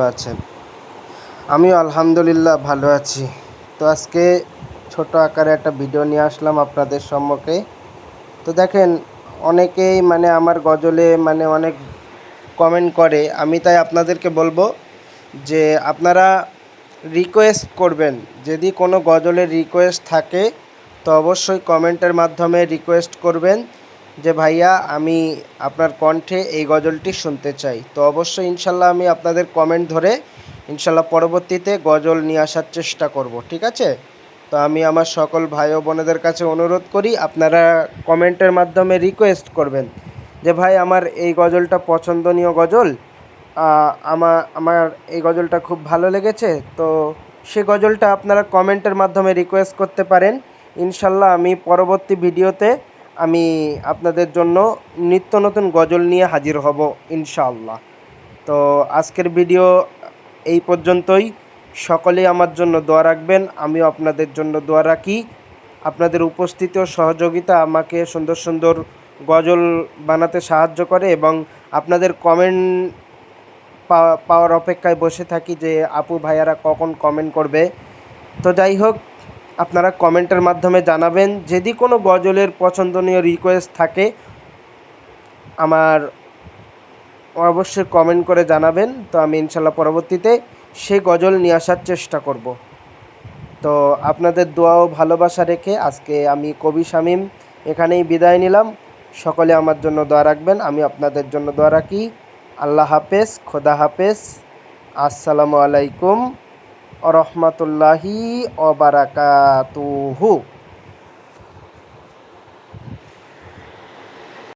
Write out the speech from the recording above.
আছেন? আমিও আলহামদুলিল্লাহ ভালো আছি। তো আজকে ছোট আকারে একটা ভিডিও নিয়ে আসলাম আপনাদের সম্মুখে। তো দেখেন, অনেকেই আমার গজলে অনেক কমেন্ট করে। আমি তাই আপনাদেরকে বলবো যে আপনারা রিকোয়েস্ট করবেন। যদি কোনো গজলের রিকোয়েস্ট থাকে তো অবশ্যই কমেন্টের মাধ্যমে রিকোয়েস্ট করবেন যে ভাইয়া আমি আপনার কণ্ঠে এই গজলটি শুনতে চাই। তো অবশ্যই ইনশাল্লাহ আমি আপনাদের কমেন্ট ধরে ইনশাল্লাহ পরবর্তীতে গজল নিয়ে আসার চেষ্টা করব, ঠিক আছে? তো আমি আমার সকল ভাই ও বোনেদের কাছে অনুরোধ করি আপনারা কমেন্টের মাধ্যমে রিকোয়েস্ট করবেন যে ভাই আমার এই গজলটা পছন্দনীয় গজল, আমার এই গজলটা খুব ভালো লেগেছে। তো সে গজলটা আপনারা কমেন্টের মাধ্যমে রিকোয়েস্ট করতে পারেন। ইনশাল্লাহ আমি পরবর্তী ভিডিওতে আমি আপনাদের জন্য নিত্য নতুন গজল নিয়ে হাজির হব ইনশাআল্লাহ। তো আজকের ভিডিও এই পর্যন্তই। সকলেই আমার জন্য দোয়া রাখবেন, আমিও আপনাদের জন্য দোয়া রাখি। আপনাদের উপস্থিতি ও সহযোগিতা আমাকে সুন্দর সুন্দর গজল বানাতে সাহায্য করে এবং আপনাদের কমেন্ট পাওয়ার অপেক্ষায় বসে থাকি যে আপু ভাইয়ারা কখন কমেন্ট করবে। তো যাই হোক, আপনারা কমেন্টের মাধ্যমে জানাবেন। যদি কোনো গজলের পছন্দনীয় রিকোয়েস্ট থাকে আমার অবশ্যই কমেন্ট করে জানাবেন। তো আমি ইনশাল্লাহ পরবর্তীতে সেই গজল নিয়ে আসার চেষ্টা করব। তো আপনাদের দোয়া ও ভালোবাসা রেখে আজকে আমি কবি শামীম এখানেই বিদায় নিলাম। সকলে আমার জন্য দোয়া রাখবেন, আমি আপনাদের জন্য দোয়া রাখি। আল্লাহ হাফেজ, খোদা হাফেজ, আসসালামু আলাইকুম ওয়া রাহমাতুল্লাহি ওয়া বারাকাতুহু।